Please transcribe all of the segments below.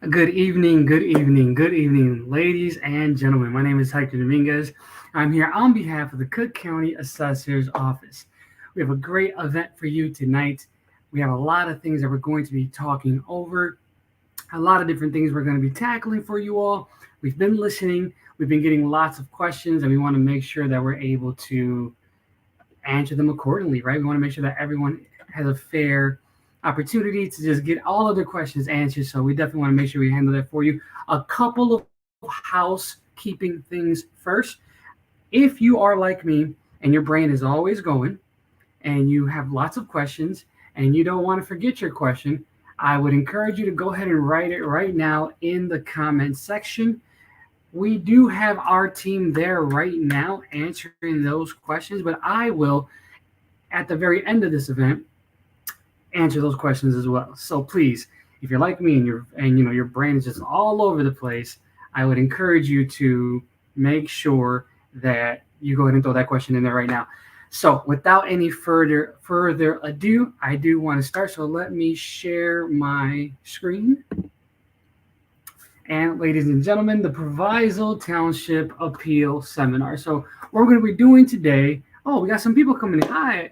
Good evening, ladies and gentlemen. My name is Hector Dominguez. I'm here on behalf of the Cook County Assessor's Office. We have a great event for you tonight. We have a lot of things that we're going to be talking over, a lot of different things we're going to be tackling for you all. We've been listening, we've been getting lots of questions, and we want to make sure that we're able to answer them accordingly, right? We want to make sure that everyone has a fair opportunity to just get all of their questions answered. So we definitely want to make sure we handle that for you. A couple of housekeeping things first. If you are like me and your brain is always going and you have lots of questions and you don't want to forget your question, I would encourage you to go ahead and write it right now in the comment section. We do have our team there right now answering those questions, but I will, at the very end of this event, answer those questions as well. So please, if you're like me and your brain is just all over the place, I would encourage you to make sure that you go ahead and throw that question in there right now. So without any further ado, I do want to start. So let me share my screen. And ladies and gentlemen, the Proviso Township Appeal Seminar. So what we're going to be doing today. Oh, we got some people coming in. Hi,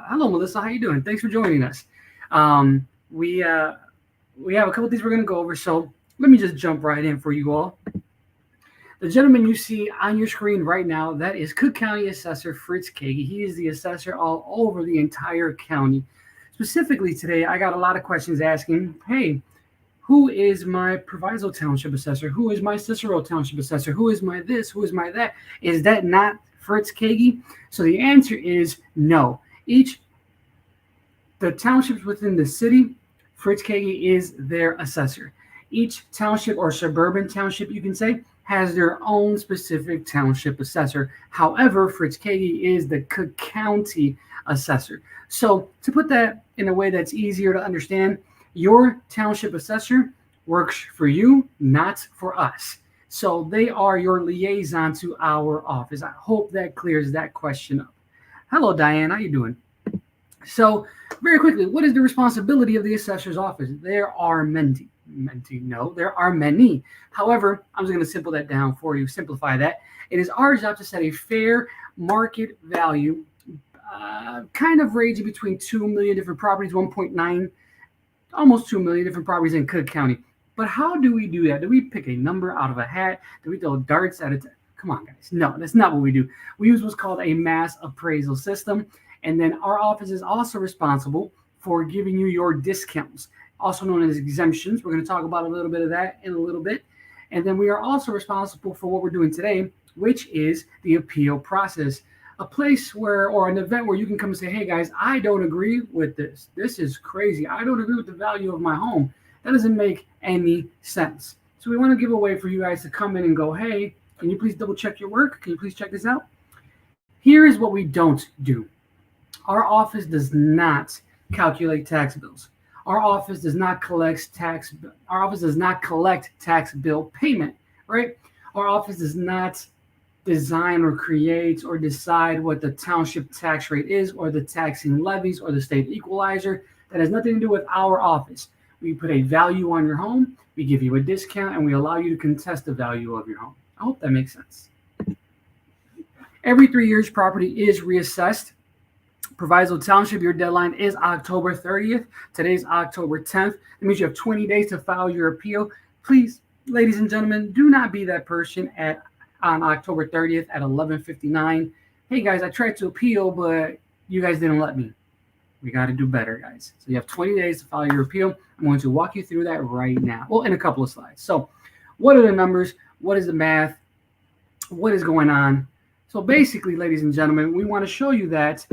hello, Melissa. How you doing? Thanks for joining us. Um, we uh, we have a couple things we're going to go over. So let me just jump right in for you all. The gentleman you see on your screen right now, that is Cook County Assessor Fritz Kagi. He is the assessor all over the entire county. Specifically today, I got a lot of questions asking, hey, who is my Proviso Township assessor? Who is my Cicero Township assessor? Who is my this? Who is my that? Is that not Fritz Kagi? So the answer is no. The townships within the city, Fritz Kagi is their assessor. Each township or suburban township, you can say, has their own specific township assessor. However, Fritz Kagi is the Cook County assessor. So to put that in a way that's easier to understand, your township assessor works for you, not for us. So they are your liaison to our office. I hope that clears that question up. Hello, Diane. How you doing? So very quickly, what is the responsibility of the assessor's office? There are many. No, there are many. However, I'm just going to simplify that. It is our job to set a fair market value, kind of ranging between 2 million different properties, 1.9, almost 2 million different properties in Cook County. But how do we do that? Do we pick a number out of a hat? Do we throw darts at it? Come on, guys. No, that's not what we do. We use what's called a mass appraisal system. And then our office is also responsible for giving you your discounts, also known as exemptions. We're going to talk about a little bit of that in a little bit. And then we are also responsible for what we're doing today, which is the appeal process. A place where, or an event where you can come and say, hey guys, I don't agree with this. This is crazy. I don't agree with the value of my home. That doesn't make any sense. So we want to give a way for you guys to come in and go, hey, can you please double check your work? Can you please check this out? Here is what we don't do. Our office does not calculate tax bills. Our office does not collect tax. Our office does not collect tax bill payment, right? Our office does not design or create or decide what the township tax rate is or the taxing levies or the state equalizer. That has nothing to do with our office. We put a value on your home, we give you a discount, and we allow you to contest the value of your home. I hope that makes sense. Every 3 years, property is reassessed. Proviso Township, your deadline is October 30th. Today's October 10th. That means you have 20 days to file your appeal. Please, ladies and gentlemen, do not be that person on October 30th at 11:59. Hey guys, I tried to appeal, but you guys didn't let me. We got to do better, guys. So you have 20 days to file your appeal. I'm going to walk you through that right now. Well, in a couple of slides. So what are the numbers? What is the math? What is going on? So basically, ladies and gentlemen, we want to show you that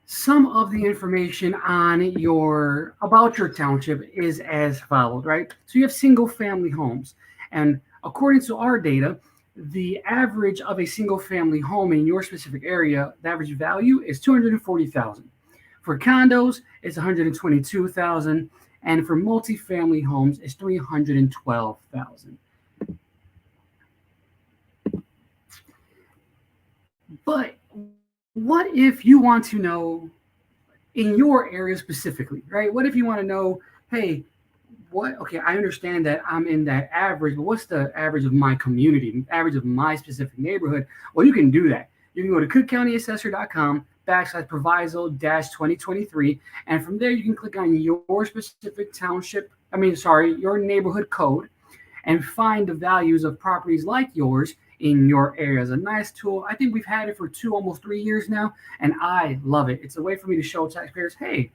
some of the information about your township is as followed, right? So you have single family homes. And according to our data, the average of a single family home in your specific area, the average value is 240,000. For condos, it's 122,000. And for multifamily homes, it's 312,000. But what if you want to know in your area specifically, right? What if you want to know, hey, what? Okay, I understand that I'm in that average, but what's the average of my community, average of my specific neighborhood? Well, you can do that. You can go to cookcountyassessor.com/ proviso 2023. And from there, you can click on your specific township, your neighborhood code, and find the values of properties like yours in your area. It's a nice tool. I think we've had it for almost 3 years now, and I love it. It's a way for me to show taxpayers, hey,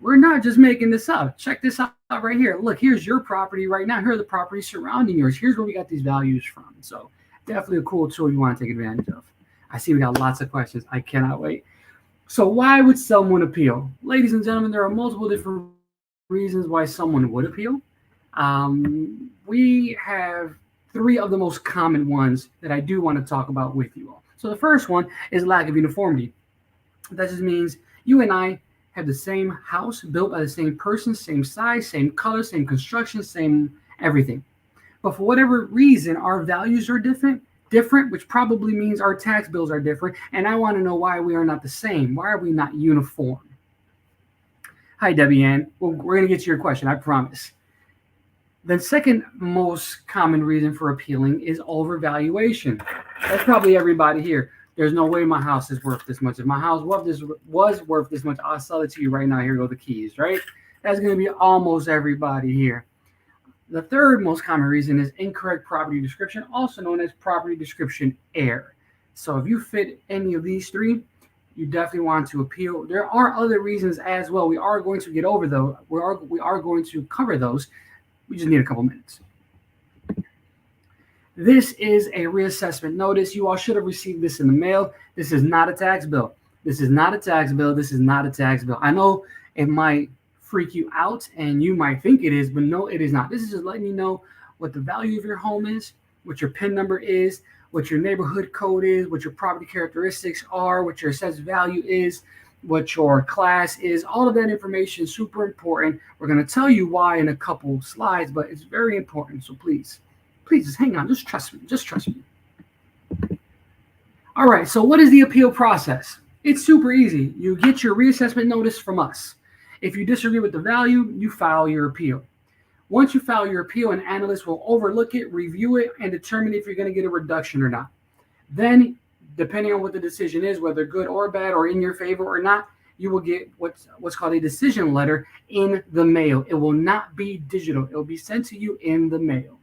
we're not just making this up. Check this out right here. Look, here's your property right now. Here are the properties surrounding yours. Here's where we got these values from. So definitely a cool tool you want to take advantage of. I see we got lots of questions. I cannot wait. So why would someone appeal? Ladies and gentlemen, there are multiple different reasons why someone would appeal. We have 3 of the most common ones that I do want to talk about with you all. So the first one is lack of uniformity. That just means you and I have the same house built by the same person, same size, same color, same construction, same everything. But for whatever reason, our values are different, which probably means our tax bills are different. And I want to know why we are not the same. Why are we not uniform? Hi, Debbie Ann. Well, we're going to get to your question, I promise. The second most common reason for appealing is overvaluation. That's probably everybody here. There's no way my house is worth this much. If my house was worth this much, I'll sell it to you right now. Here go the keys, right? That's going to be almost everybody here. The third most common reason is incorrect property description, also known as property description error. So if you fit any of these 3, you definitely want to appeal. There are other reasons as well. We are going to get over those. We are going to cover those. We just need a couple minutes. This is a reassessment notice. You all should have received this in the mail. This is not a tax bill. This is not a tax bill. This is not a tax bill. I know it might freak you out and you might think it is, but no, it is not. This is just letting you know what the value of your home is, what your PIN number is, what your neighborhood code is, what your property characteristics are, what your assessed value is, what your class is. All of that information is super important. We're going to tell you why in a couple slides, but it's very important. So please just hang on. Just trust me. Just trust me. All right. So what is the appeal process? It's super easy. You get your reassessment notice from us. If you disagree with the value, you file your appeal. Once you file your appeal, an analyst will overlook it, review it, and determine if you're going to get a reduction or not. Then, depending on what the decision is, whether good or bad or in your favor or not, you will get what's called a decision letter in the mail. It will not be digital. It will be sent to you in the mail.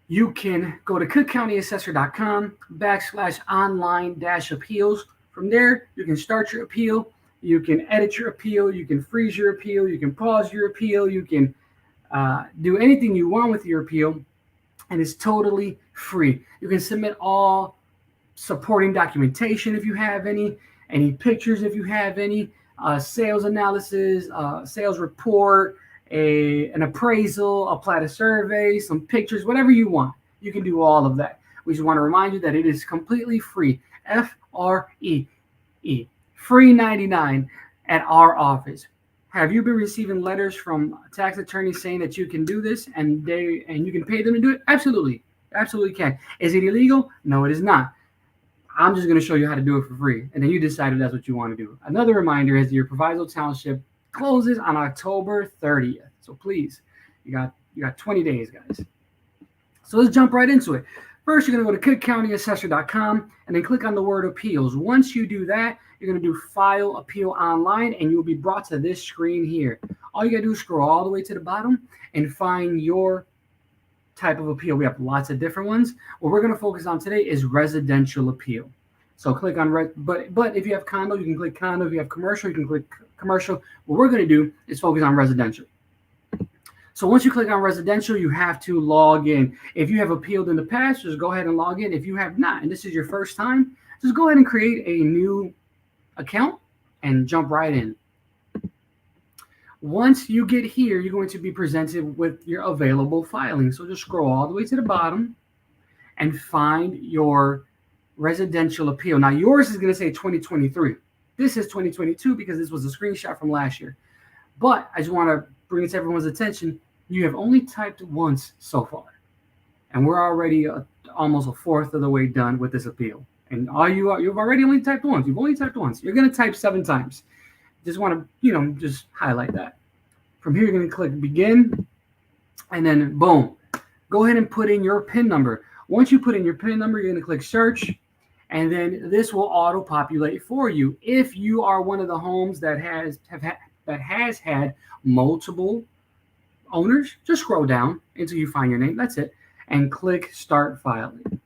You can go to cookcountyassessor.com/online-appeals. From there, you can start your appeal. You can edit your appeal. You can freeze your appeal. You can pause your appeal. You can do anything you want with your appeal, and it's totally free. You can submit all supporting documentation if you have any pictures if you have any, sales analysis, sales report, an appraisal, a plat of survey, some pictures, whatever you want. You can do all of that. We just want to remind you that it is completely free. F-R-E-E. Free 99 at our office. Have you been receiving letters from tax attorneys saying that you can do this and you can pay them to do it? Absolutely. Absolutely can. Is it illegal? No, it is not. I'm just going to show you how to do it for free. And then you decide if that's what you want to do. Another reminder is your Proviso Township closes on October 30th. So please, you got 20 days, guys. So let's jump right into it. First, you're going to go to cookcountyassessor.com and then click on the word appeals. Once you do that, you're going to do file appeal online and you'll be brought to this screen here. All you got to do is scroll all the way to the bottom and find your type of appeal. We have lots of different ones. What we're going to focus on today is residential appeal. So click on but if you have condo, you can click condo. If you have commercial, you can click commercial. What we're going to do is focus on residential. So once you click on residential, you have to log in. If you have appealed in the past, just go ahead and log in. If you have not, and this is your first time, just go ahead and create a new account and jump right in. Once you get here, you're going to be presented with your available filing. So just scroll all the way to the bottom and find your residential appeal. Now yours is going to say 2023. This is 2022 because this was a screenshot from last year. But I just want to bring it to everyone's attention. You have only typed once so far. And we're already almost a fourth of the way done with this appeal. And you've already only typed once. You've only typed once. You're going to type 7 times. Just want to, just highlight that. From here, you're going to click begin, and then boom, go ahead and put in your PIN number. Once you put in your PIN number, you're going to click search, and then this will auto populate for you. If you are one of the homes that has had multiple owners, just scroll down until you find your name. That's it, and click start filing.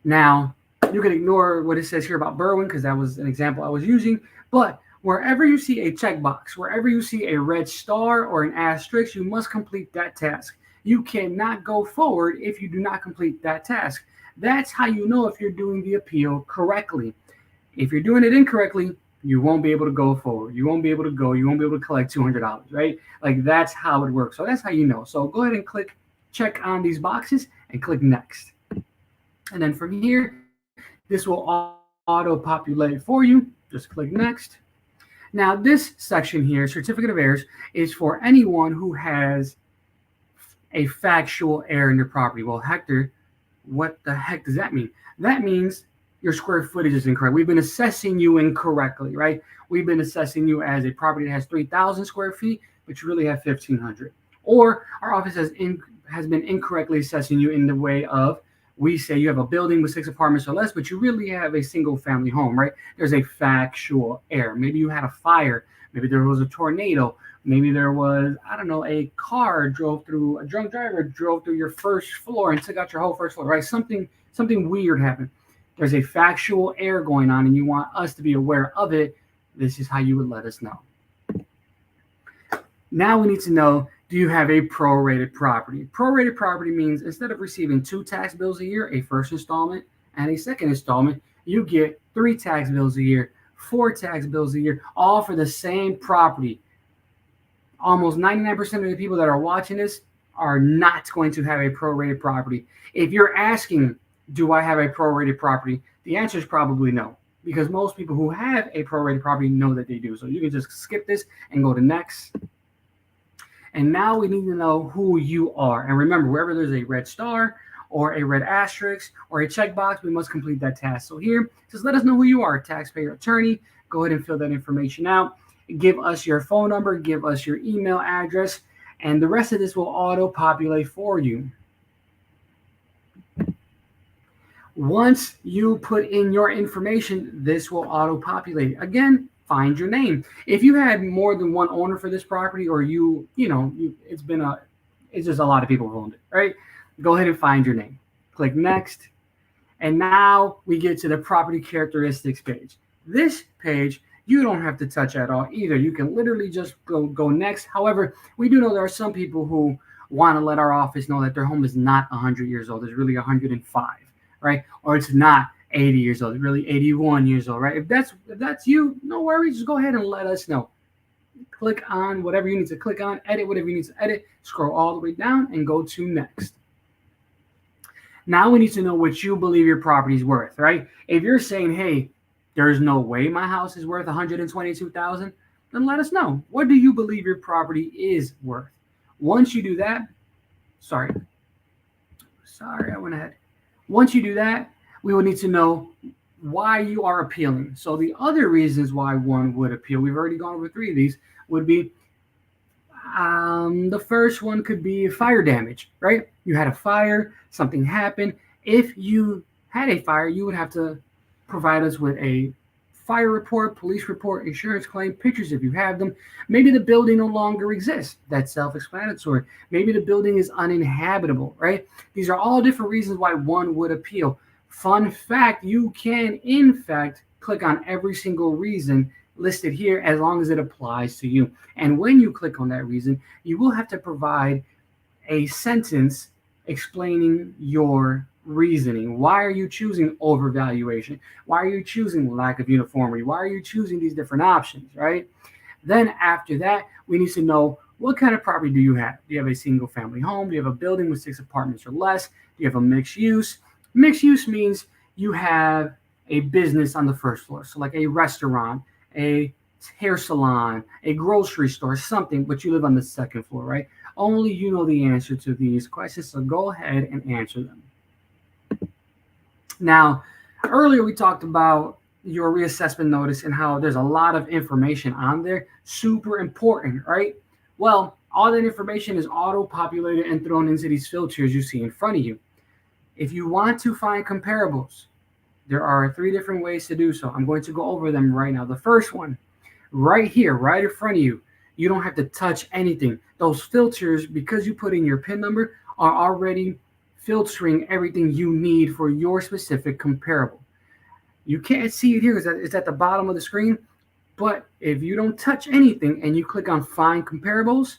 Now you can ignore what it says here about Berwyn because that was an example I was using, but wherever you see a checkbox, wherever you see a red star or an asterisk, you must complete that task. You cannot go forward if you do not complete that task. That's how you know if you're doing the appeal correctly. If you're doing it incorrectly, you won't be able to go forward. You won't be able to go. You won't be able to collect $200, right? Like that's how it works. So that's how you know. So go ahead and click check on these boxes and click next. And then from here, this will auto populate for you. Just click next. Now this section here, certificate of heirs, is for anyone who has a factual error in your property. Well, Hector, what the heck does that mean? That means your square footage is incorrect. We've been assessing you incorrectly, right? We've been assessing you as a property that has 3,000 square feet, but you really have 1,500. Or our office has been incorrectly assessing you in the way of, we say you have a building with 6 apartments or less, but you really have a single family home, right? There's a factual error. Maybe you had a fire. Maybe there was a tornado. Maybe there was, I don't know, a drunk driver drove through your first floor and took out your whole first floor, right? Something weird happened. There's a factual error going on and you want us to be aware of it. This is how you would let us know. Now we need to know, do you have a prorated property? Prorated property means instead of receiving 2 tax bills a year, a first installment and a second installment, you get 3 tax bills a year, 4 tax bills a year, all for the same property. Almost 99% of the people that are watching this are not going to have a prorated property. If you're asking, do I have a prorated property? The answer is probably no, because most people who have a prorated property know that they do. So you can just skip this and go to next. And now we need to know who you are. And remember, wherever there's a red star or a red asterisk or a checkbox, we must complete that task. So here, just let us know who you are, taxpayer attorney. Go ahead and fill that information out. Give us your phone number, give us your email address, and the rest of this will auto-populate for you. Once you put in your information, this will auto-populate. Again, find your name. If you had more than one owner for this property, or it's just a lot of people who owned it, right? Go ahead and find your name. Click next. And now we get to the property characteristics page. This page, you don't have to touch at all either. You can literally just go next. However, we do know there are some people who want to let our office know that their home is not 100 years old. It's really 105, right? Or it's not 80 years old. It's really 81 years old, right? If that's you, no worries. Just go ahead and let us know. Click on whatever you need to click on, edit whatever you need to edit, scroll all the way down and go to next. Now we need to know what you believe your property is worth, right? If you're saying, hey, there's no way my house is worth $122,000, then let us know. What do you believe your property is worth? Once you do that, sorry, I went ahead. Once you do that, we will need to know why you are appealing. So the other reasons why one would appeal, we've already gone over 3 of these, would be the first one could be fire damage, right? You had a fire, something happened. If you had a fire, you would have to provide us with a fire report, police report, insurance claim, pictures if you have them. Maybe the building no longer exists. That's self-explanatory. Maybe the building is uninhabitable, right? These are all different reasons why one would appeal. Fun fact, you can, in fact, click on every single reason listed here as long as it applies to you. And when you click on that reason, you will have to provide a sentence explaining your reasoning. Why are you choosing overvaluation? Why are you choosing lack of uniformity? Why are you choosing these different options, right? Then after that, we need to know, what kind of property do you have? Do you have a single family home? Do you have a building with 6 apartments or less? Do you have a mixed use? Mixed use means you have a business on the first floor. So like a restaurant, a hair salon, a grocery store, something, but you live on the second floor, right? Only you know the answer to these questions, so go ahead and answer them. Now, earlier we talked about your reassessment notice and how there's a lot of information on there. Super important, right? Well, all that information is auto-populated and thrown into these filters you see in front of you. If you want to find comparables, there are 3 different ways to do so. I'm going to go over them right now. The first one, right here, right in front of you, you don't have to touch anything. Those filters, because you put in your PIN number, are already filtering everything you need for your specific comparable. You can't see it here because it's at the bottom of the screen, but if you don't touch anything and you click on Find Comparables,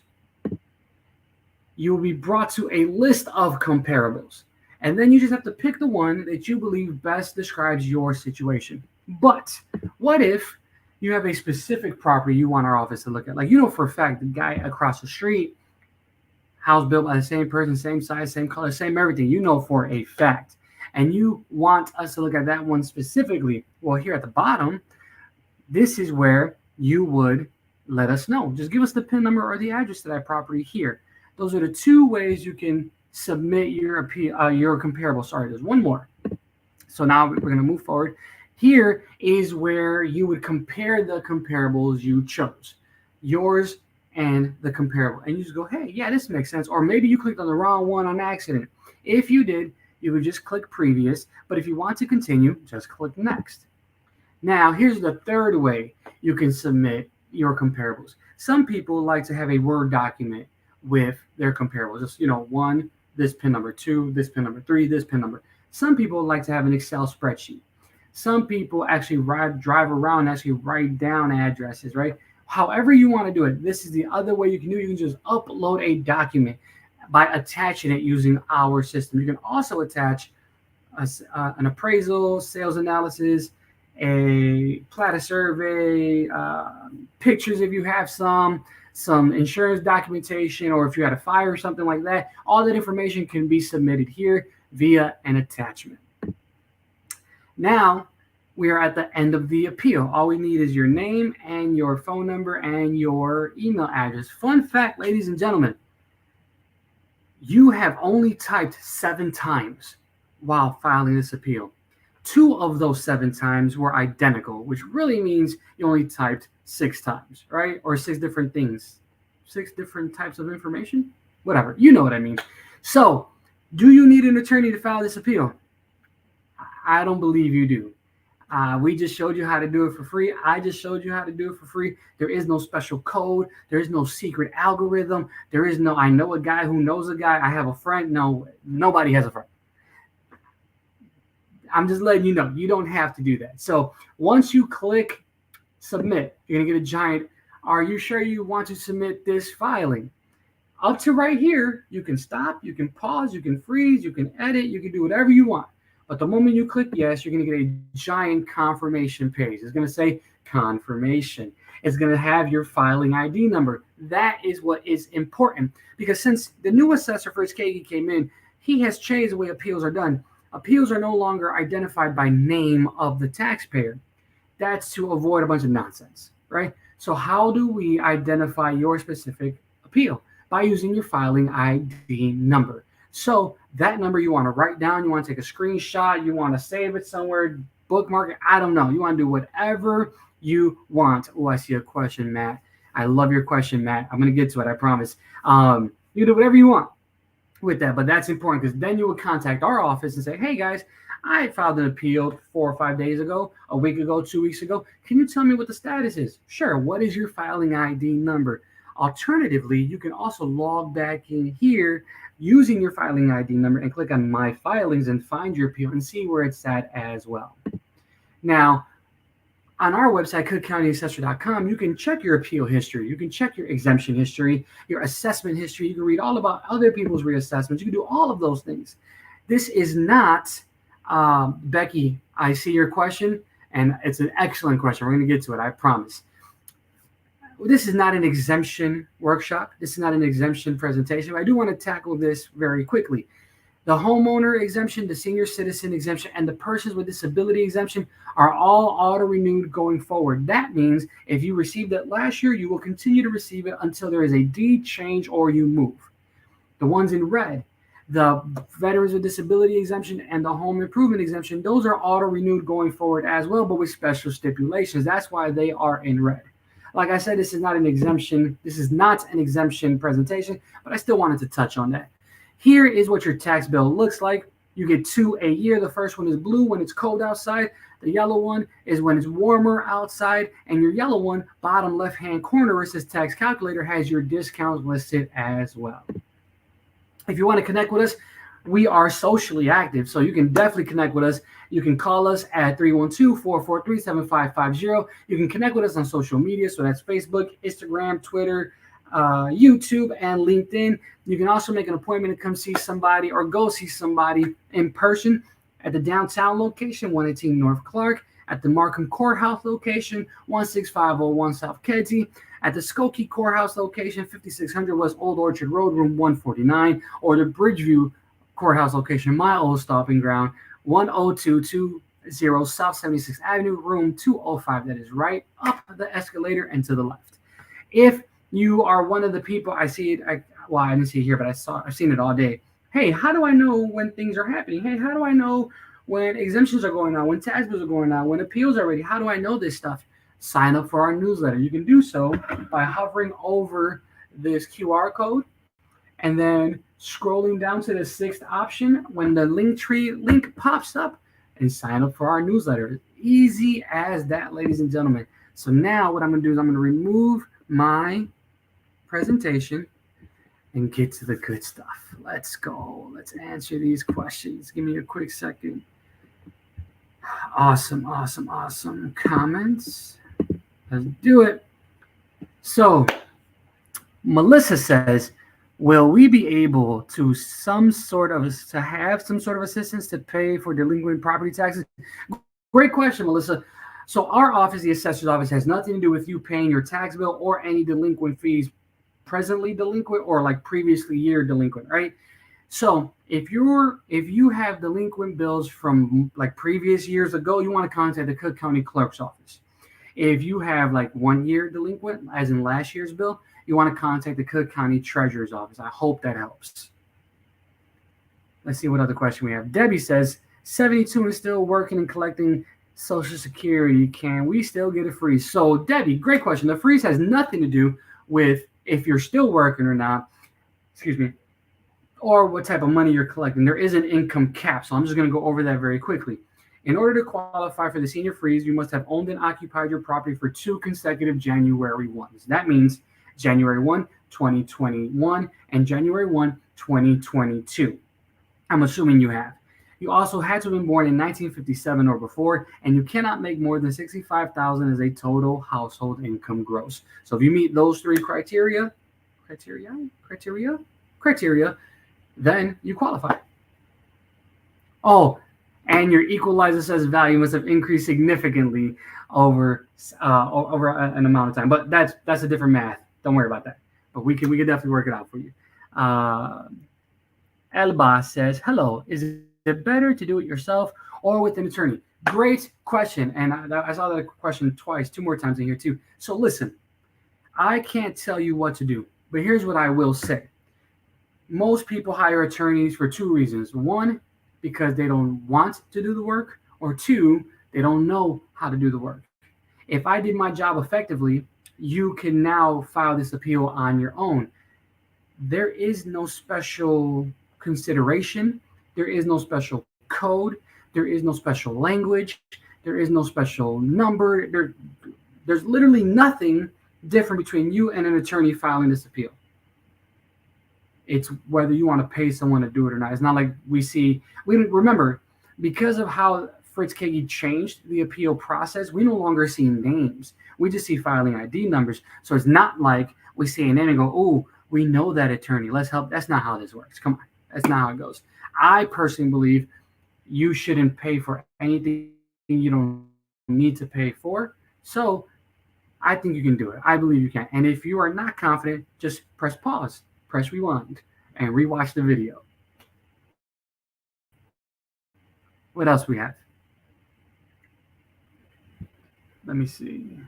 you will be brought to a list of comparables. And then you just have to pick the one that you believe best describes your situation. But what if you have a specific property you want our office to look at? Like, you know for a fact the guy across the street, house built by the same person, same size, same color, same everything. You know for a fact. And you want us to look at that one specifically. Well, here at the bottom, this is where you would let us know. Just give us the PIN number or the address to that property here. Those are the 2 ways you can submit your comparable. Sorry, there's one more. So now we're going to move forward. Here is where you would compare the comparables you chose, yours and the comparable. And you just go, hey, yeah, this makes sense. Or maybe you clicked on the wrong one on accident. If you did, you would just click previous. But if you want to continue, just click next. Now, here's the 3rd way you can submit your comparables. Some people like to have a Word document with their comparables. Just, 1, this PIN number, 2, this PIN number, 3, this PIN number. Some people like to have an Excel spreadsheet. Some people actually drive around and actually write down addresses, right? However you want to do it, this is the other way you can do it. You can just upload a document by attaching it using our system. You can also attach an appraisal, sales analysis, a plata survey, pictures if you have some insurance documentation, or if you had a fire or something like that. All that information can be submitted here via an attachment. Now we are at the end of the appeal. All we need is your name and your phone number and your email address. Fun fact, ladies and gentlemen, you have only typed 7 times while filing this appeal. 2 of those 7 times were identical, which really means you only typed 6 times, right? Or 6 different things, 6 different types of information, whatever. You know what I mean. So, do you need an attorney to file this appeal? I don't believe you do. We just showed you how to do it for free. I just showed you how to do it for free. There is no special code. There is no secret algorithm. There is no, I know a guy who knows a guy. I have a friend. No, nobody has a friend. I'm just letting you know, you don't have to do that. So once you click submit, you're going to get a giant, are you sure you want to submit this filing? Up to right here, you can stop, you can pause, you can freeze, you can edit, you can do whatever you want. But the moment you click yes, you're going to get a giant confirmation page. It's going to say confirmation. It's going to have your filing ID number. That is what is important, because since the new assessor for Tuskegee came in, he has changed the way appeals are done. Appeals are no longer identified by name of the taxpayer. That's to avoid a bunch of nonsense, right? So how do we identify your specific appeal? By using your filing ID number. So that number you want to write down, you want to take a screenshot, you want to save it somewhere, bookmark it, I don't know. You want to do whatever you want. Oh, I see a question, Matt. I love your question, Matt. I'm going to get to it, I promise. You do whatever you want with that, but that's important, because then you would contact our office and say, hey guys, I filed an appeal 4 or 5 days ago, a week ago, 2 weeks ago. Can you tell me what the status is? Sure. What is your filing ID number? Alternatively, you can also log back in here using your filing ID number and click on My Filings and find your appeal and see where it's at as well. Now, on our website, cookcountyassessor.com, you can check your appeal history. You can check your exemption history, your assessment history. You can read all about other people's reassessments. You can do all of those things. This is not, Becky, I see your question, and it's an excellent question. We're going to get to it, I promise. This is not an exemption workshop. This is not an exemption presentation. I do want to tackle this very quickly. The homeowner exemption, the senior citizen exemption, and the persons with disability exemption are all auto-renewed going forward. That means if you received it last year, you will continue to receive it until there is a deed change or you move. The ones in red, the veterans with disability exemption and the home improvement exemption, those are auto-renewed going forward as well, but with special stipulations. That's why they are in red. Like I said, this is not an exemption. This is not an exemption presentation, but I still wanted to touch on that. Here is what your tax bill looks like. You get 2 a year. The first one is blue when it's cold outside. The yellow one is when it's warmer outside. And your yellow one, bottom left-hand corner, where it says tax calculator, has your discounts listed as well. If you want to connect with us, we are socially active, so you can definitely connect with us. You can call us at 312-443-7550. You can connect with us on social media, so that's Facebook, Instagram, Twitter, YouTube, and LinkedIn. You can also make an appointment to come see somebody or go see somebody in person at the downtown location, 118 North Clark, at the Markham Courthouse location, 16501 South Kedzie, at the Skokie Courthouse location, 5600 West Old Orchard Road, room 149, or the Bridgeview Courthouse location, my old stomping ground, 10220 South 76th Avenue, room 205. That is right up the escalator and to the left. If you are one of the people, I see it, I didn't see it here, but I've seen it all day. Hey, how do I know when things are happening? Hey, how do I know when exemptions are going on, when tax bills are going on, when appeals are ready? How do I know this stuff? Sign up for our newsletter. You can do so by hovering over this QR code and then scrolling down to the 6th option when the Linktree link pops up, and sign up for our newsletter. Easy as that, ladies and gentlemen. So now what I'm going to do is I'm going to remove my presentation and get to the good stuff. Let's go. Let's answer these questions. Give me a quick second. Awesome. Comments. Let's do it. So Melissa says, will we be able to have some sort of assistance to pay for delinquent property taxes? Great question, Melissa. So our office, the assessor's office, has nothing to do with you paying your tax bill or any delinquent fees, presently delinquent or like previously year delinquent, right? So if you have delinquent bills from like previous years ago, you want to contact the Cook County Clerk's office. If you have like 1 year delinquent, as in last year's bill, you want to contact the Cook County Treasurer's office. I hope that helps. Let's see what other question we have. Debbie says, 72 is still working and collecting Social Security. Can we still get a freeze? So Debbie, great question. The freeze has nothing to do with if you're still working or not, or what type of money you're collecting. There is an income cap, so I'm just going to go over that very quickly. In order to qualify for the senior freeze, you must have owned and occupied your property for 2 consecutive January 1s. That means January 1, 2021 and January 1, 2022. I'm assuming you have. You also had to have been born in 1957 or before, and you cannot make more than $65,000 as a total household income gross. So if you meet those 3 criteria, then you qualify. Oh, and your equalized assessed value must have increased significantly over an amount of time. But that's a different math. Don't worry about that. But we can definitely work it out for you. Elba says, hello, is it better to do it yourself or with an attorney? Great question. And I saw that question 2 more times in here too. So listen, I can't tell you what to do, but here's what I will say. Most people hire attorneys for 2 reasons. 1, because they don't want to do the work, or 2, they don't know how to do the work. If I did my job effectively, you can now file this appeal on your own. There is no special consideration. There is no special code. There is no special language. There is no special number. There's literally nothing different between you and an attorney filing this appeal. It's whether you want to pay someone to do it or not. It's not like we remember, because of how Fritz Kagi changed the appeal process, we no longer see names. We just see filing ID numbers. So it's not like we see a name and go, oh, we know that attorney. Let's help. That's not how this works. Come on. That's not how it goes. I personally believe you shouldn't pay for anything you don't need to pay for. So I think you can do it. I believe you can. And if you are not confident, just press pause, press rewind, and rewatch the video. What else we have? Let me see.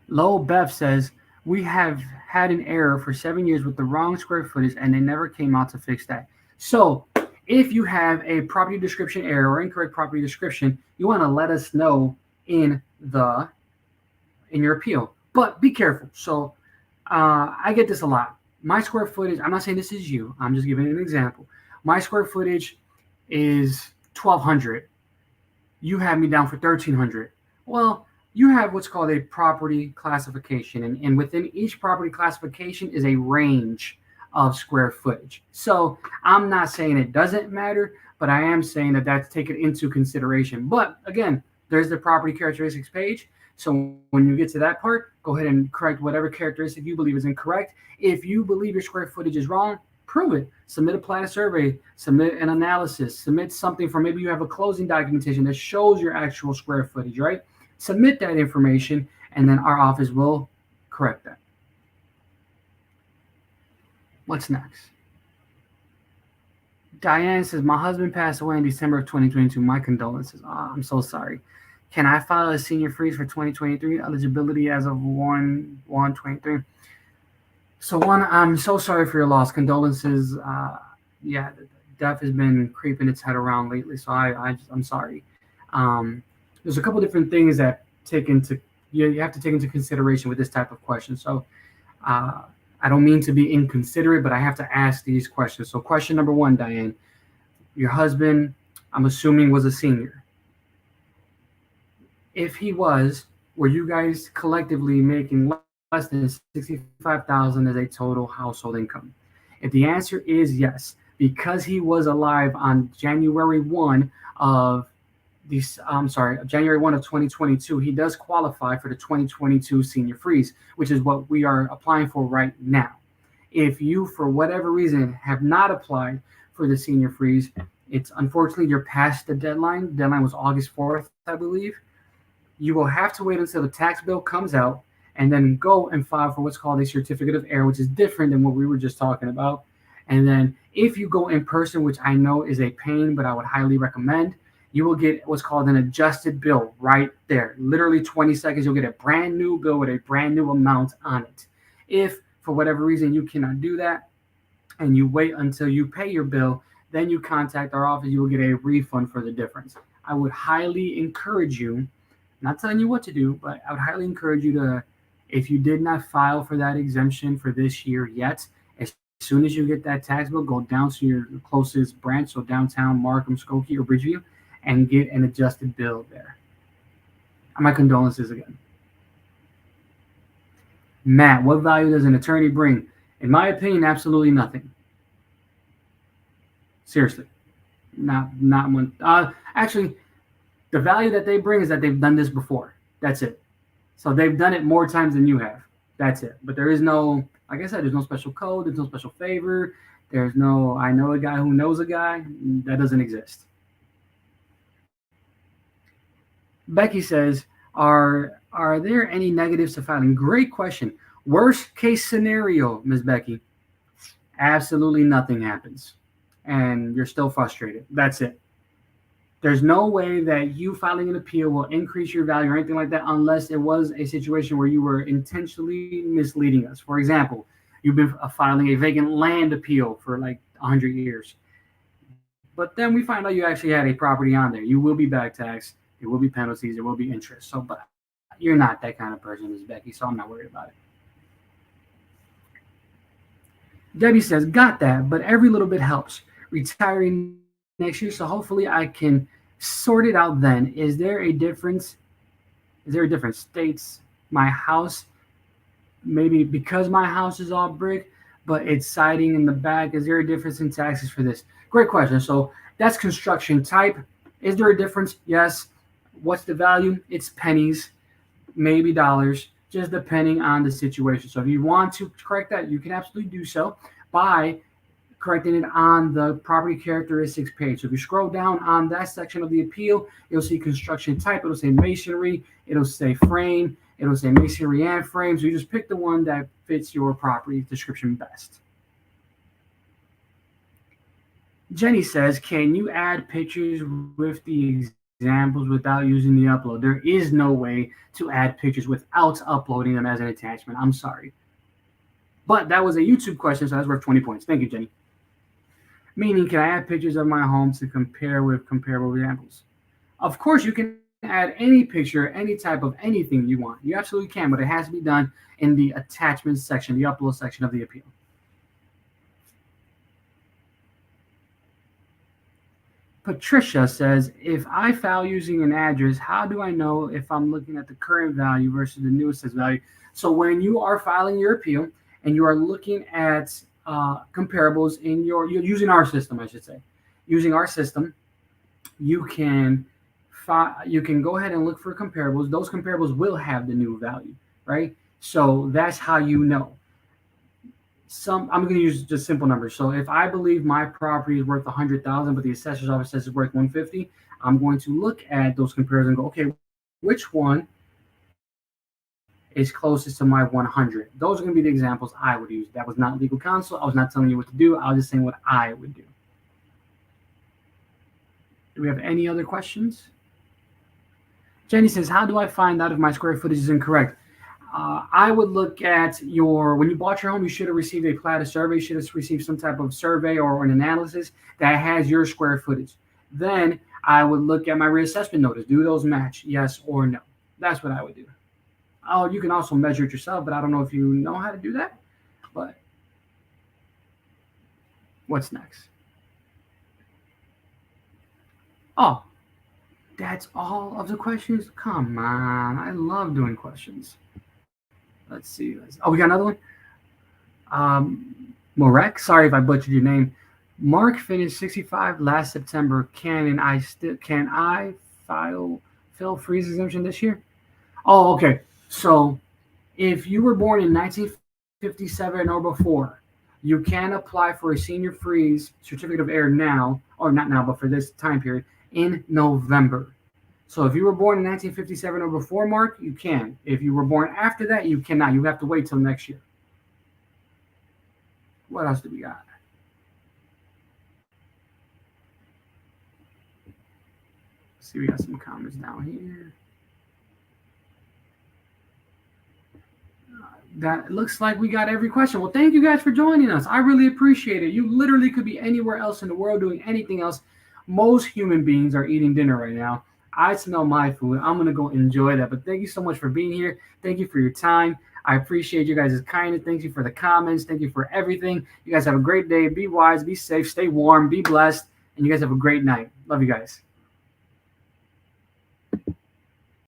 Lowell Bev says, we have had an error for 7 years with the wrong square footage, and they never came out to fix that. So if you have a property description error or incorrect property description, you want to let us know in the in your appeal. But be careful. So I get this a lot. My square footage, I'm not saying this is you, I'm just giving an example. My square footage is 1,200. You have me down for 1,300. Well, you have what's called a property classification, and within each property classification is a range of square footage. So I'm not saying it doesn't matter, but I am saying that that's taken into consideration. But again, there's the property characteristics page. So when you get to that part, go ahead and correct whatever characteristic you believe is incorrect. If you believe your square footage is wrong, prove it. Submit a plat survey, submit an analysis, submit something for maybe you have a closing documentation that shows your actual square footage, right? Submit that information, and then our office will correct that. What's next? Diane says, my husband passed away in December of 2022. My condolences. Oh, I'm so sorry. Can I file a senior freeze for 2023? Eligibility as of 1/1/23. So one, I'm so sorry for your loss. Condolences. Yeah, death has been creeping its head around lately. So I'm sorry. There's a couple different things that you have to take into consideration with this type of question. So I don't mean to be inconsiderate, but I have to ask these questions. So question number one, Diane, your husband, I'm assuming, was a senior. If he was, were you guys collectively making less than 65,000 as a total household income? If the answer is yes, because he was alive on January 1 of January 1 of 2022, he does qualify for the 2022 senior freeze, which is what we are applying for right now. If you, for whatever reason, have not applied for the senior freeze, it's unfortunately you're past the deadline. The deadline was August 4th, I believe. You will have to wait until the tax bill comes out and then go and file for what's called a certificate of error, which is different than what we were just talking about. And then if you go in person, which I know is a pain, but I would highly recommend, you will get what's called an adjusted bill right there. Literally 20 seconds, you'll get a brand new bill with a brand new amount on it. If for whatever reason you cannot do that and you wait until you pay your bill, then you contact our office, you will get a refund for the difference. I would highly encourage you, not telling you what to do, but I would highly encourage you to, if you did not file for that exemption for this year yet, as soon as you get that tax bill, go down to your closest branch, so downtown, Markham, Skokie, or Bridgeview, and get an adjusted bill there. My condolences again. Matt, what value does an attorney bring? In my opinion, absolutely nothing. Seriously, not one. Actually, the value that they bring is that they've done this before. That's it. So they've done it more times than you have. That's it. But there is no, like I said, there's no special code. There's no special favor. There's no, I know a guy who knows a guy. That doesn't exist. Becky says, are there any negatives to filing? Great question. Worst case scenario, Ms. Becky, absolutely nothing happens. And you're still frustrated. That's it. There's no way that you filing an appeal will increase your value or anything like that unless it was a situation where you were intentionally misleading us. For example, you've been filing a vacant land appeal for like 100 years. But then we find out you actually had a property on there. You will be back taxed. There will be penalties. There will be interest. So, but you're not that kind of person, Ms. Becky, so I'm not worried about it. Debbie says, got that, but every little bit helps. Retiring next year, so hopefully I can sort it out then. Is there a difference? States my house, maybe because my house is all brick, but it's siding in the back. Is there a difference in taxes for this? Great question. So that's construction type. Is there a difference? Yes. What's the value? It's pennies, maybe dollars, just depending on the situation. So if you want to correct that, you can absolutely do so by correcting it on the property characteristics page. So if you scroll down on that section of the appeal, you'll see construction type. It'll say masonry. It'll say frame. It'll say masonry and frame. So you just pick the one that fits your property description best. Jenny says, can you add pictures with the examples without using the upload? There is no way to add pictures without uploading them as an attachment. I'm sorry. But that was a YouTube question, so that's worth 20 points. Thank you, Jenny. Meaning, can I add pictures of my home to compare with comparable examples? Of course, you can add any picture, any type of anything you want. You absolutely can, but it has to be done in the attachments section, the upload section of the appeal. Patricia says, if I file using an address, how do I know if I'm looking at the current value versus the new assessed value? So when you are filing your appeal and you are looking at comparables in you're using our system, I should say, using our system, you can go ahead and look for comparables. Those comparables will have the new value, right? So that's how you know. I'm going to use just simple numbers. So if I believe my property is worth 100,000, but the assessor's office says it's worth 150, I'm going to look at those comparisons and go, okay, which one is closest to my 100? Those are going to be the examples I would use. That was not legal counsel. I was not telling you what to do. I was just saying what I would do. Do we have any other questions? Jenny says, how do I find out if my square footage is incorrect? I would look at when you bought your home, you should have received a plat, a survey, you should have received some type of survey or an analysis that has your square footage. Then I would look at my reassessment notice. Do those match? Yes or no? That's what I would do. Oh, you can also measure it yourself, but I don't know if you know how to do that. But what's next? Oh, that's all of the questions? Come on. I love doing questions. Let's see. Oh, we got another one. Morek, sorry if I butchered your name. Mark finished 65 last September. Can I fill freeze exemption this year? Oh, okay. So if you were born in 1957 or before, you can apply for a senior freeze certificate of heir now, or not now, but for this time period in November. So if you were born in 1957 or before, Mark, you can. If you were born after that, you cannot. You have to wait till next year. What else do we got? Let's see, we got some comments down here. That looks like we got every question. Well, thank you guys for joining us. I really appreciate it. You literally could be anywhere else in the world doing anything else. Most human beings are eating dinner right now. I smell my food. I'm going to go enjoy that. But thank you so much for being here. Thank you for your time. I appreciate you guys' kindness. Thank you for the comments. Thank you for everything. You guys have a great day. Be wise, be safe, stay warm, be blessed, and you guys have a great night. Love you guys.